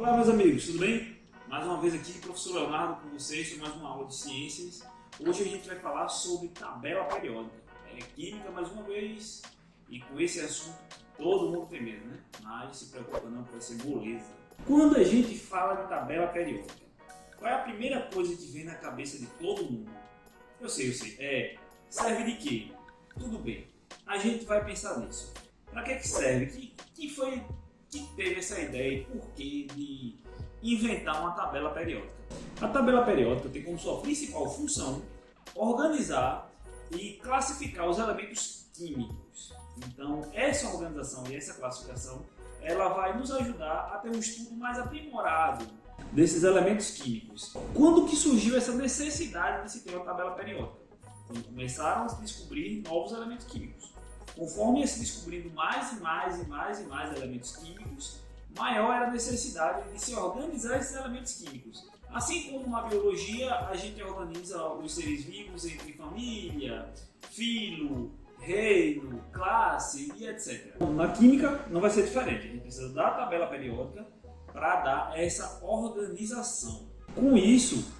Olá, meus amigos, tudo bem? Mais uma vez aqui, professor Leonardo com vocês para mais uma aula de ciências. Hoje a gente vai falar sobre tabela periódica. É química mais uma vez, e com esse assunto todo mundo tem medo, né? Mas se preocupa não, que vai ser moleza. Quando a gente fala de tabela periódica, qual é a primeira coisa que vem na cabeça de todo mundo? Eu sei. Serve de quê? Tudo bem, a gente vai pensar nisso. Para que serve? Quem foi que teve essa ideia e porquê de inventar uma tabela periódica? A tabela periódica tem como sua principal função organizar e classificar os elementos químicos. Então, essa organização e essa classificação ela vai nos ajudar a ter um estudo mais aprimorado desses elementos químicos. Quando que surgiu essa necessidade de se ter uma tabela periódica? Quando começaram a se descobrir novos elementos químicos. Conforme ia se descobrindo mais elementos químicos, maior era a necessidade de se organizar esses elementos químicos. Assim como na biologia, a gente organiza os seres vivos entre família, filo, reino, classe e etc. Na química não vai ser diferente, a gente precisa da tabela periódica para dar essa organização. Com isso,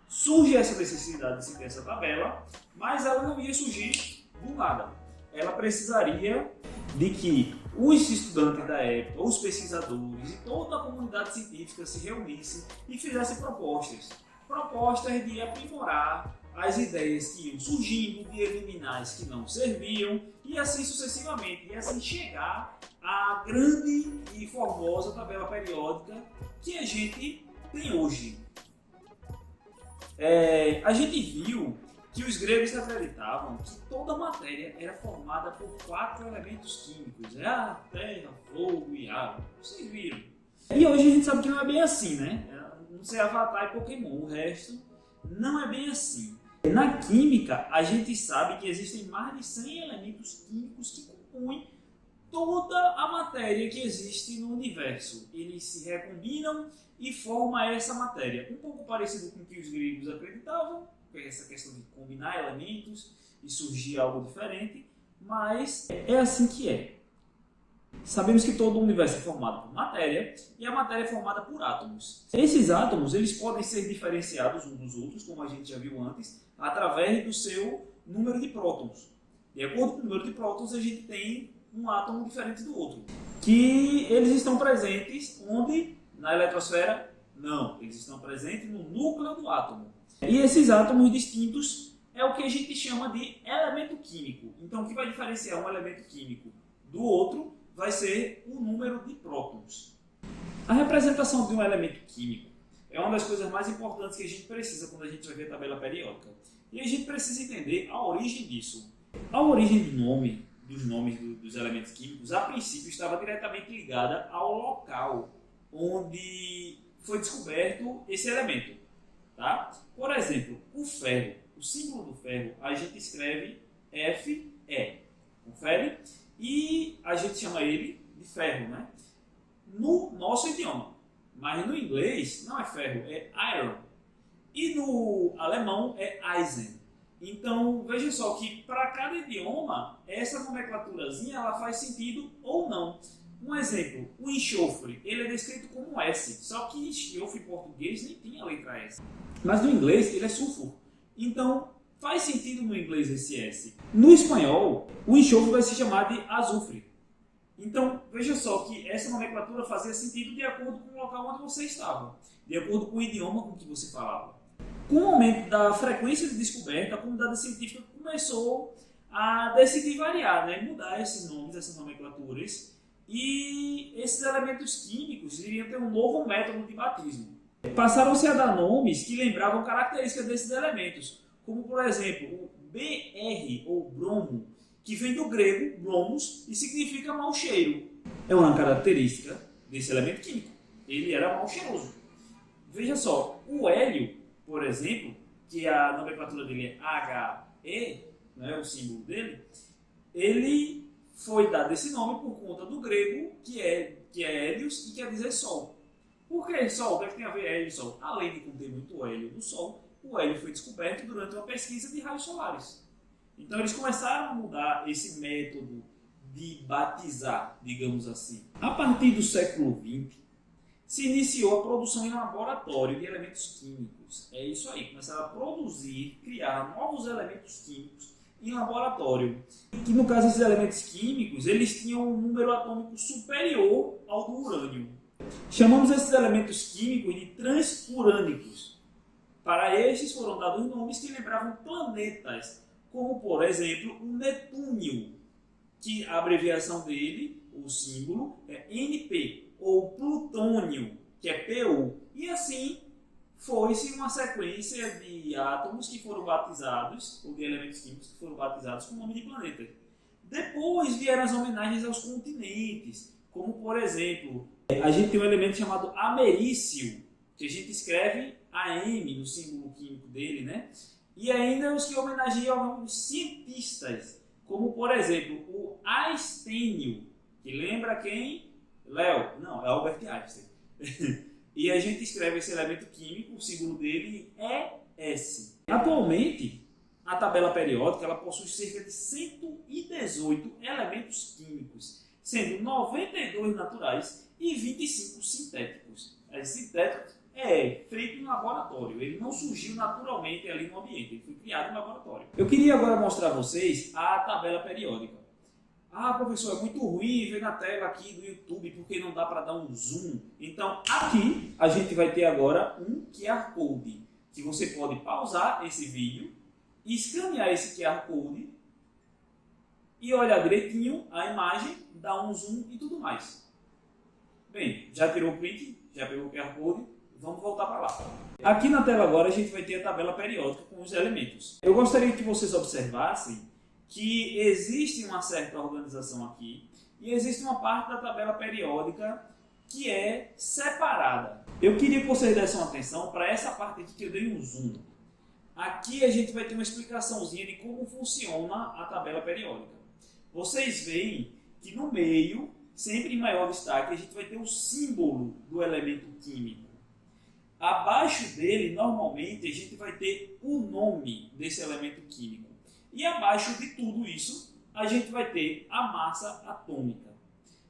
surge essa necessidade de se ter essa tabela, mas ela não ia surgir do nada. Ela precisaria de que os estudantes da época, os pesquisadores e toda a comunidade científica se reunissem e fizessem propostas. Propostas de aprimorar as ideias que iam surgindo, de eliminar as que não serviam e assim sucessivamente. E assim chegar à grande e formosa tabela periódica que a gente tem hoje. A gente viu que os gregos acreditavam que toda matéria era formada por 4 elementos químicos: ar, terra, fogo e água. Vocês viram? E hoje a gente sabe que não é bem assim, né? Não sei Avatar e Pokémon, o resto não é bem assim. Na química, a gente sabe que existem mais de 100 elementos químicos que compõem toda a matéria que existe no universo. Eles se recombinam e formam essa matéria. Um pouco parecido com o que os gregos acreditavam, essa questão de combinar elementos e surgir algo diferente, mas é assim que é. Sabemos que todo o universo é formado por matéria e a matéria é formada por átomos. Esses átomos eles podem ser diferenciados uns dos outros, como a gente já viu antes, através do seu número de prótons. De acordo com o número de prótons, a gente tem um átomo diferente do outro. Que eles estão presentes onde? Na eletrosfera? Não, eles estão presentes no núcleo do átomo. E esses átomos distintos é o que a gente chama de elemento químico. Então, o que vai diferenciar um elemento químico do outro vai ser o número de prótons. A representação de um elemento químico é uma das coisas mais importantes que a gente precisa quando a gente vai ver a tabela periódica. E a gente precisa entender a origem disso. A origem dos nomes dos elementos químicos, a princípio, estava diretamente ligada ao local onde foi descoberto esse elemento. Tá? Por exemplo, o ferro, o símbolo do ferro, a gente escreve Fe, confere? E a gente chama ele de ferro, né? No nosso idioma. Mas no inglês não é ferro, é iron. E no alemão é Eisen. Então, veja só que para cada idioma, essa nomenclaturazinha ela faz sentido ou não. Um exemplo, o enxofre, ele é descrito como S, só que enxofre em português nem tem a letra S. Mas no inglês ele é sulfur. Então faz sentido no inglês esse S. No espanhol, o enxofre vai se chamar de azufre. Então veja só que essa nomenclatura fazia sentido de acordo com o local onde você estava, de acordo com o idioma com que você falava. Com o aumento da frequência de descoberta, a comunidade científica começou a decidir variar, né? Mudar esses nomes, essas nomenclaturas. E esses elementos químicos iriam ter um novo método de batismo. Passaram-se a dar nomes que lembravam características desses elementos, como por exemplo o Br ou bromo, que vem do grego bromos e significa mau cheiro. É uma característica desse elemento químico. Ele era mau cheiroso. Veja só, o hélio, por exemplo, que a nomenclatura dele é He, né, o símbolo dele, ele foi dado esse nome por conta do grego, que é hélios e quer dizer sol. Por que sol? Deve ter a ver hélio e sol. Além de conter muito hélio no sol, o hélio foi descoberto durante uma pesquisa de raios solares. Então eles começaram a mudar esse método de batizar, digamos assim. A partir do século XX, se iniciou a produção em laboratório de elementos químicos. É isso aí, começaram a produzir, criar novos elementos químicos em laboratório. E no caso, esses elementos químicos, eles tinham um número atômico superior ao do urânio. Chamamos esses elementos químicos de transurânicos. Para estes foram dados nomes que lembravam planetas, como por exemplo o Netúnio, que a abreviação dele, o símbolo, é NP, ou Plutônio, que é PU. E assim foi-se uma sequência de átomos que foram batizados, ou de elementos químicos que foram batizados com o nome de planetas. Depois vieram as homenagens aos continentes, como por exemplo, a gente tem um elemento chamado americio, que a gente escreve AM no símbolo químico dele, né? E ainda os que homenageiam os cientistas, como por exemplo o Einstênio, que lembra quem? Léo? Não, é Albert Einstein. E a gente escreve esse elemento químico, o símbolo dele é ES. Atualmente, a tabela periódica ela possui cerca de 118 elementos químicos, sendo 92 naturais e 25 sintéticos. Sintéticos feito em laboratório, ele não surgiu naturalmente ali no ambiente, ele foi criado em laboratório. Eu queria agora mostrar a vocês a tabela periódica. Ah, professor, é muito ruim ver na tela aqui do YouTube porque não dá para dar um zoom. Então, aqui a gente vai ter agora um QR Code, que você pode pausar esse vídeo, escanear esse QR Code e olhar direitinho a imagem, dar um zoom e tudo mais. Bem, já tirou o print, já pegou o QR Code. Vamos voltar para lá. Aqui na tela agora a gente vai ter a tabela periódica com os elementos. Eu gostaria que vocês observassem que existe uma certa organização aqui e existe uma parte da tabela periódica que é separada. Eu queria que vocês dessem atenção para essa parte aqui que eu dei um zoom. Aqui a gente vai ter uma explicaçãozinha de como funciona a tabela periódica. Vocês veem que no meio, sempre em maior destaque, a gente vai ter o símbolo do elemento químico. Abaixo dele, normalmente, a gente vai ter o nome desse elemento químico. E abaixo de tudo isso, a gente vai ter a massa atômica.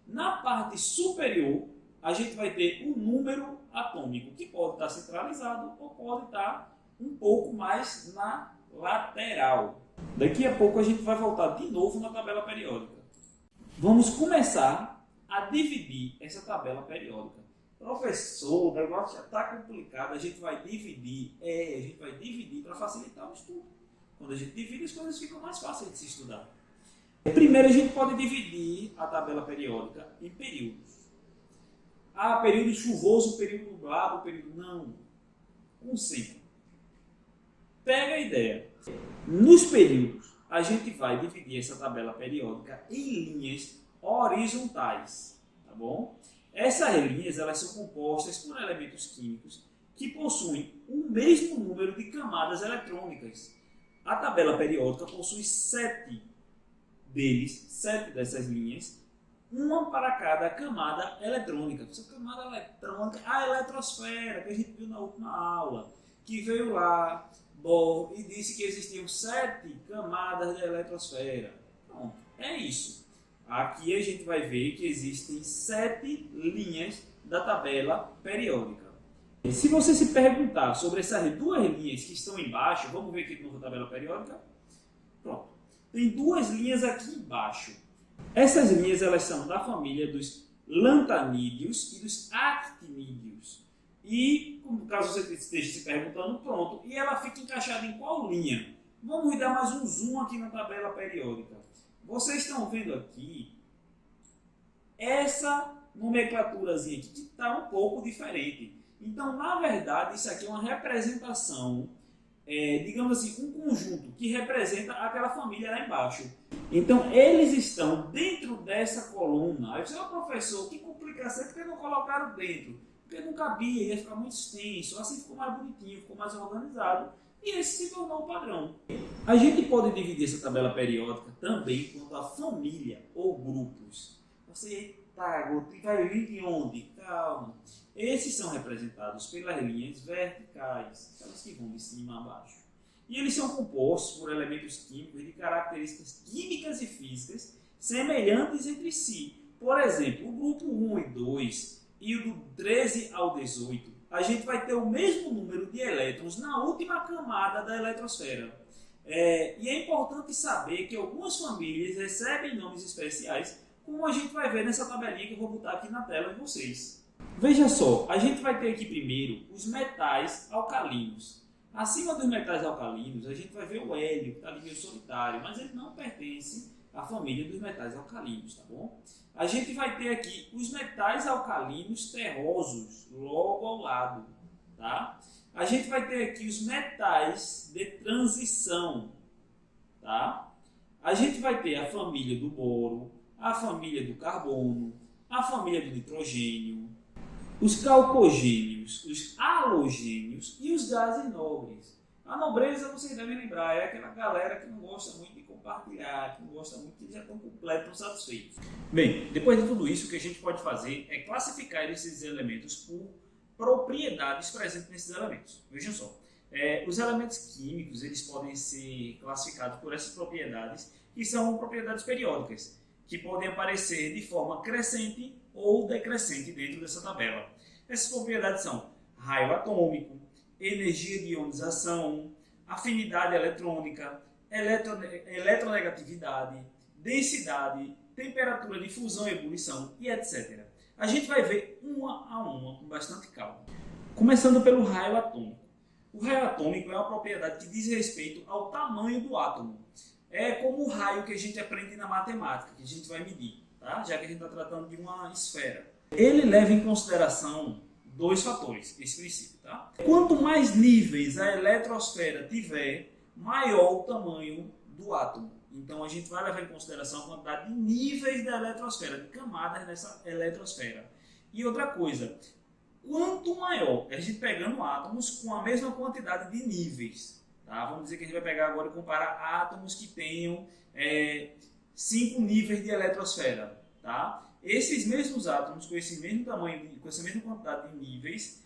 Na parte superior, a gente vai ter o número atômico, que pode estar centralizado ou pode estar um pouco mais na lateral. Daqui a pouco a gente vai voltar de novo na tabela periódica. Vamos começar a dividir essa tabela periódica. Professor, o negócio já está complicado, a gente vai dividir. A gente vai dividir para facilitar o estudo. Quando a gente divide, as coisas ficam mais fáceis de se estudar. Primeiro, a gente pode dividir a tabela periódica em períodos. Ah, período chuvoso, período nublado, período... Não. Conceito. Pega a ideia. Nos períodos, a gente vai dividir essa tabela periódica em linhas horizontais. Tá bom? Essas linhas elas são compostas por elementos químicos que possuem o mesmo número de camadas eletrônicas. A tabela periódica possui 7 dessas linhas, uma para cada camada eletrônica. Essa camada eletrônica, a eletrosfera, que a gente viu na última aula, que veio lá Bohr e disse que existiam 7 camadas de eletrosfera. Pronto, é isso. Aqui a gente vai ver que existem 7 linhas da tabela periódica. Se você se perguntar sobre essas duas linhas que estão embaixo, vamos ver aqui de novo a tabela periódica. Pronto. Tem duas linhas aqui embaixo. Essas linhas elas são da família dos lantanídeos e dos actinídeos. E, caso você esteja se perguntando, pronto. E ela fica encaixada em qual linha? Vamos dar mais um zoom aqui na tabela periódica. Vocês estão vendo aqui essa nomenclaturazinha aqui que está um pouco diferente. Então, na verdade, isso aqui é uma representação, digamos assim, um conjunto que representa aquela família lá embaixo. Então, eles estão dentro dessa coluna. Aí você, professor, que complicação, porque não colocaram dentro? Porque não cabia, ia ficar muito extenso. Assim ficou mais bonitinho, ficou mais organizado. E esse se tornou o padrão. A gente pode dividir essa tabela periódica também quanto a família ou grupos. Você, vai vir de onde? Calma. Esses são representados pelas linhas verticais, aquelas que vão de cima a baixo. E eles são compostos por elementos químicos de características químicas e físicas semelhantes entre si. Por exemplo, o grupo 1 e 2 e o do 13 ao 18, a gente vai ter o mesmo número de elétrons na última camada da eletrosfera. E é importante saber que algumas famílias recebem nomes especiais, como a gente vai ver nessa tabelinha que eu vou botar aqui na tela de vocês. Veja só, a gente vai ter aqui primeiro os metais alcalinos. Acima dos metais alcalinos, a gente vai ver o hélio, que está ali meio solitário, mas ele não pertence à família dos metais alcalinos, tá bom? A gente vai ter aqui os metais alcalinos terrosos, logo ao lado, tá? A gente vai ter aqui os metais de transição, tá? A gente vai ter a família do boro, a família do carbono, a família do nitrogênio, os calcogênios, os halogênios e os gases nobres. A nobreza, vocês devem lembrar, é aquela galera que não gosta muito de compartilhar, que não gosta muito, que já estão completos, satisfeitos. Bem, depois de tudo isso, o que a gente pode fazer é classificar esses elementos por propriedades presentes nesses elementos. Vejam só, os elementos químicos eles podem ser classificados por essas propriedades, que são propriedades periódicas, que podem aparecer de forma crescente ou decrescente dentro dessa tabela. Essas propriedades são raio atômico, energia de ionização, afinidade eletrônica, eletronegatividade, densidade, temperatura de fusão e ebulição e etc. A gente vai ver uma a uma com bastante calma. Começando pelo raio atômico. O raio atômico é uma propriedade que diz respeito ao tamanho do átomo. É como o raio que a gente aprende na matemática, que a gente vai medir, tá? Já que a gente está tratando de uma esfera. Ele leva em consideração dois fatores, esse princípio, tá? Quanto mais níveis a eletrosfera tiver, maior o tamanho do átomo. Então a gente vai levar em consideração a quantidade de níveis da eletrosfera, de camadas nessa eletrosfera. E outra coisa, quanto maior, a gente pegando átomos com a mesma quantidade de níveis. Tá? Vamos dizer que a gente vai pegar agora e comparar átomos que tenham 5 níveis de eletrosfera. Tá? Esses mesmos átomos com esse mesmo tamanho, com essa mesma quantidade de níveis,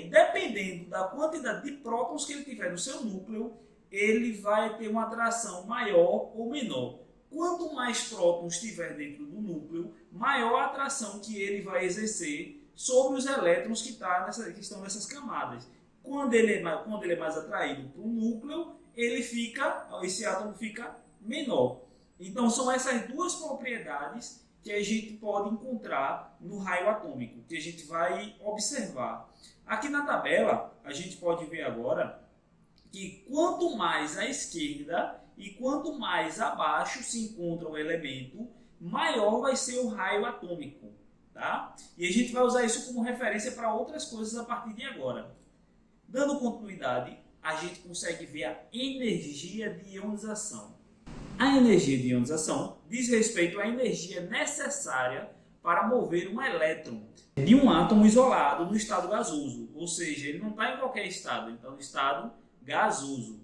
dependendo da quantidade de prótons que ele tiver no seu núcleo, ele vai ter uma atração maior ou menor. Quanto mais prótons tiver dentro do núcleo, maior a atração que ele vai exercer sobre os elétrons que estão nessas camadas. Quando ele é mais atraído para o núcleo, esse átomo fica menor. Então são essas duas propriedades que a gente pode encontrar no raio atômico, que a gente vai observar. Aqui na tabela, a gente pode ver agora que quanto mais à esquerda e quanto mais abaixo se encontra o elemento, maior vai ser o raio atômico. Tá? E a gente vai usar isso como referência para outras coisas a partir de agora. Dando continuidade, a gente consegue ver a energia de ionização. A energia de ionização diz respeito à energia necessária para mover um elétron de um átomo isolado no estado gasoso, ou seja, ele não está em qualquer estado, ele está no estado gasoso.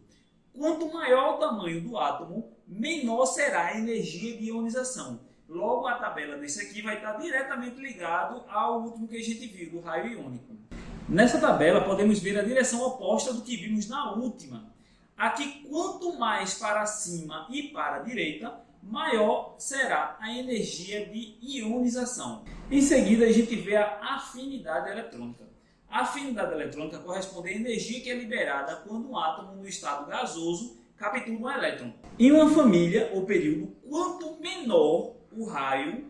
Quanto maior o tamanho do átomo, menor será a energia de ionização. Logo, a tabela desse aqui vai estar diretamente ligado ao último que a gente viu, do raio iônico. Nessa tabela, podemos ver a direção oposta do que vimos na última. Aqui, quanto mais para cima e para a direita, maior será a energia de ionização. Em seguida, a gente vê a afinidade eletrônica. A afinidade eletrônica corresponde à energia que é liberada quando um átomo no estado gasoso captura um elétron. Em uma família ou período, quanto menor o raio,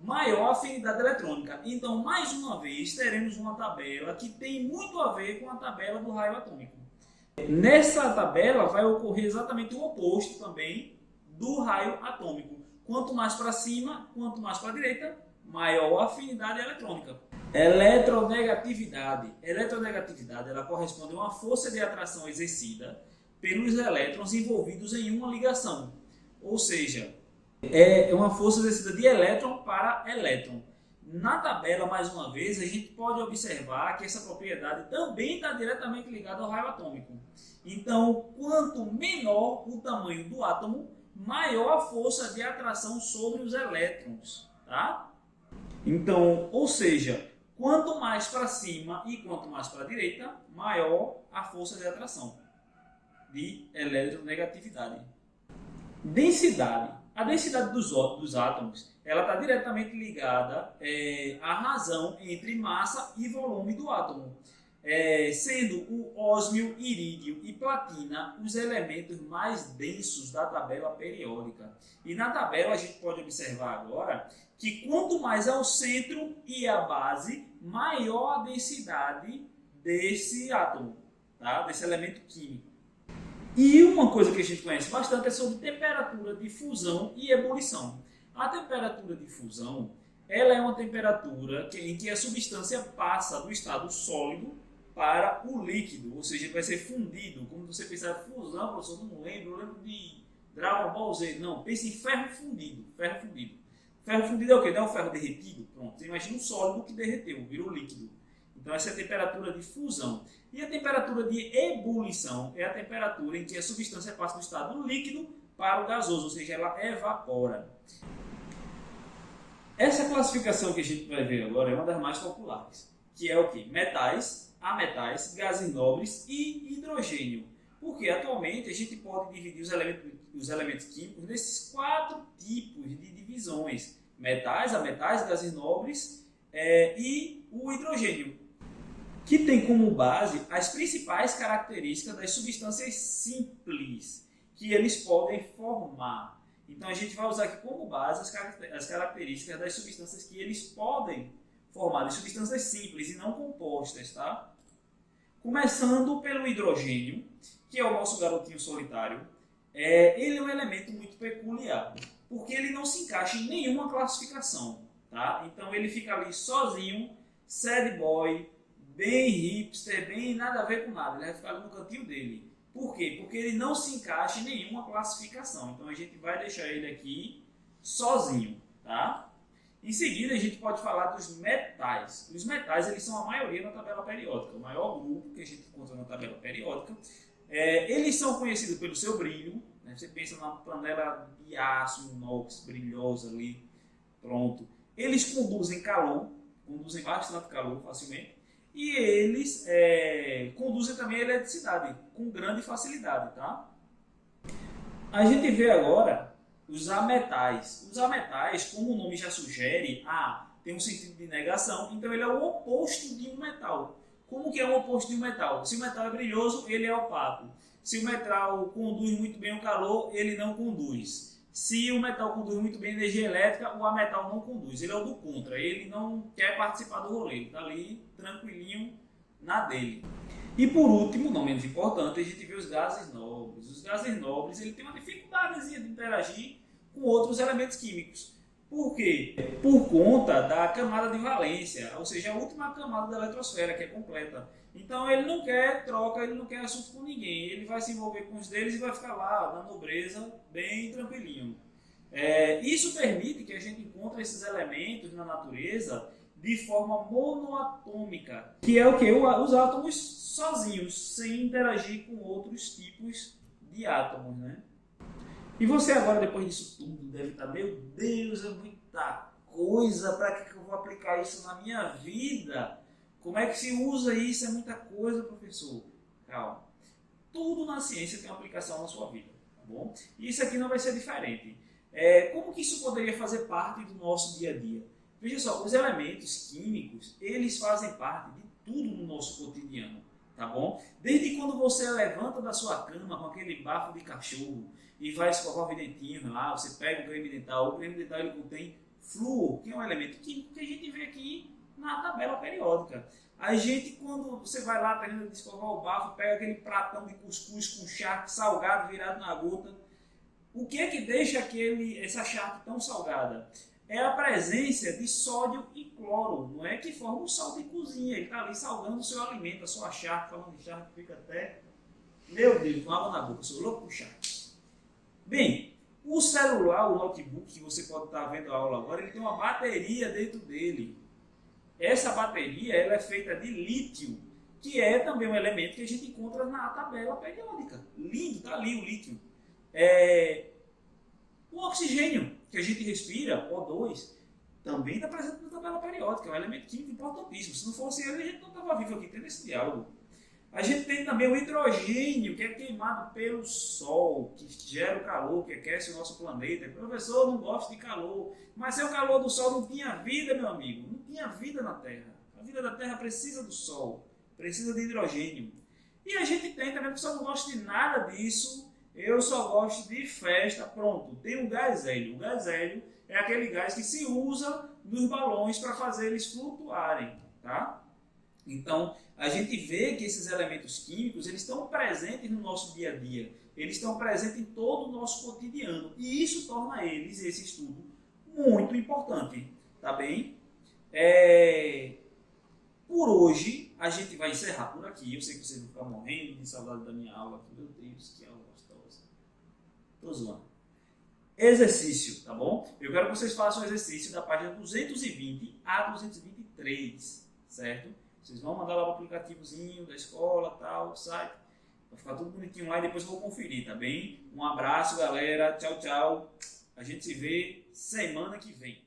maior a afinidade eletrônica. Então, mais uma vez, teremos uma tabela que tem muito a ver com a tabela do raio atômico. Nessa tabela vai ocorrer exatamente o oposto também do raio atômico. Quanto mais para cima, quanto mais para a direita, maior a afinidade eletrônica. Eletronegatividade. Eletronegatividade ela corresponde a uma força de atração exercida pelos elétrons envolvidos em uma ligação. Ou seja, é uma força exercida de elétron para elétron. Na tabela, mais uma vez, a gente pode observar que essa propriedade também está diretamente ligada ao raio atômico. Então, quanto menor o tamanho do átomo, maior a força de atração sobre os elétrons. Tá? Então, ou seja, quanto mais para cima e quanto mais para a direita, maior a força de atração de eletronegatividade. Densidade. A densidade dos átomos ela está diretamente ligada à razão entre massa e volume do átomo, sendo o ósmio, irídio e platina os elementos mais densos da tabela periódica. E na tabela a gente pode observar agora que quanto mais ao centro e à base, maior a densidade desse átomo, tá? Desse elemento químico. E uma coisa que a gente conhece bastante é sobre temperatura de fusão e ebulição. A temperatura de fusão ela é uma temperatura em que a substância passa do estado sólido para o líquido, ou seja, vai ser fundido. Como você pensar fusão, professor, não lembro, eu lembro de Dragon Ball Z. Não, pense em ferro fundido. Ferro fundido. Ferro fundido é o quê? Não é o ferro derretido? Pronto, você imagina um sólido que derreteu, virou líquido. Então essa é a temperatura de fusão. E a temperatura de ebulição é a temperatura em que a substância passa do estado líquido para o gasoso, ou seja, ela evapora. Essa classificação que a gente vai ver agora é uma das mais populares, que é o quê? Metais, ametais, gases nobres e hidrogênio. Porque atualmente a gente pode dividir os elementos químicos nesses 4 tipos de divisões: metais, ametais, gases nobres e o hidrogênio, que tem como base as principais características das substâncias simples que eles podem formar. Então a gente vai usar aqui como base as características das substâncias que eles podem formar, de substâncias simples e não compostas, tá? Começando pelo hidrogênio, que é o nosso garotinho solitário. Ele é um elemento muito peculiar, porque ele não se encaixa em nenhuma classificação, tá? Então ele fica ali sozinho, sad boy, bem hipster, bem nada a ver com nada, ele vai ficar ali no cantinho dele. Por quê? Porque ele não se encaixa em nenhuma classificação, então a gente vai deixar ele aqui sozinho, tá? Em seguida a gente pode falar dos metais. Os metais eles são a maioria na tabela periódica, o maior grupo que a gente encontra na tabela periódica. Eles são conhecidos pelo seu brilho, né? Você pensa numa panela de aço, inox, brilhosa ali, pronto. Eles conduzem calor, conduzem bastante calor facilmente. E eles conduzem também a eletricidade com grande facilidade, tá? A gente vê agora os ametais. Os ametais, como o nome já sugere, tem um sentido de negação, então ele é o oposto de um metal. Como que é o oposto de um metal? Se o metal é brilhoso, ele é opaco. Se o metal conduz muito bem o calor, ele não conduz. Se o metal conduz muito bem energia elétrica, o ametal não conduz. Ele é o do contra, ele não quer participar do rolê, ele está ali tranquilinho na dele. E por último, não menos importante, a gente vê os gases nobres. Os gases nobres ele tem uma dificuldade de interagir com outros elementos químicos. Por quê? Por conta da camada de valência, ou seja, a última camada da eletrosfera, que é completa. Então ele não quer troca, ele não quer assunto com ninguém. Ele vai se envolver com os deles e vai ficar lá na nobreza, bem tranquilinho. Isso permite que a gente encontre esses elementos na natureza de forma monoatômica, que é o que? Os átomos sozinhos, sem interagir com outros tipos de átomos, né? E você agora, depois disso tudo, deve estar, meu Deus, é muita coisa, para que eu vou aplicar isso na minha vida? Como é que se usa isso? É muita coisa, professor. Calma. Tudo na ciência tem uma aplicação na sua vida, tá bom? E isso aqui não vai ser diferente. Como que isso poderia fazer parte do nosso dia a dia? Veja só, os elementos químicos, eles fazem parte de tudo no nosso cotidiano, tá bom? Desde quando você levanta da sua cama com aquele bafo de cachorro e vai escovar o dentinho lá, você pega o creme dental ele contém flúor, que é um elemento químico que a gente vê aqui na tabela periódica. A gente, quando você vai lá terminando de escovar o bafo, pega aquele pratão de cuscuz com charque salgado virado na gota. O que é que deixa essa charque tão salgada? É a presença de sódio e cloro, não é que forma um sal de cozinha. Ele está ali salgando o seu alimento, a sua charque. Falando de charque, fica até, meu Deus, com água na boca, sou louco por charque. Bem, o celular, o notebook que você pode estar vendo a aula agora, ele tem uma bateria dentro dele. Essa bateria ela é feita de lítio, que é também um elemento que a gente encontra na tabela periódica. Lindo, está ali o lítio. O oxigênio que a gente respira, O2, também está presente na tabela periódica, é um elemento químico importantíssimo. Se não fosse ele, a gente não estava vivo aqui tendo esse diálogo. A gente tem também o hidrogênio, que é queimado pelo Sol, que gera o calor, que aquece o nosso planeta. O professor não gosta de calor, mas sem o calor do Sol não tinha vida, meu amigo. Não tinha vida na Terra. A vida da Terra precisa do Sol, precisa de hidrogênio. E a gente tem também, o pessoal não gosta de nada disso, eu só gosto de festa, pronto. Tem o gás hélio. O gás hélio é aquele gás que se usa nos balões para fazer eles flutuarem, tá? Então, a gente vê que esses elementos químicos, eles estão presentes no nosso dia a dia, eles estão presentes em todo o nosso cotidiano, e isso torna eles, esse estudo, muito importante, tá bem? Por hoje, a gente vai encerrar por aqui. Eu sei que vocês vão ficar morrendo de saudade da minha aula, meu Deus, que aula gostosa. Tô zoando. Exercício, tá bom? Eu quero que vocês façam o exercício da página 220 a 223, certo? Vocês vão mandar lá o aplicativozinho da escola, tal, site. Vai ficar tudo bonitinho lá e depois eu vou conferir, tá bem? Um abraço, galera. Tchau, tchau. A gente se vê semana que vem.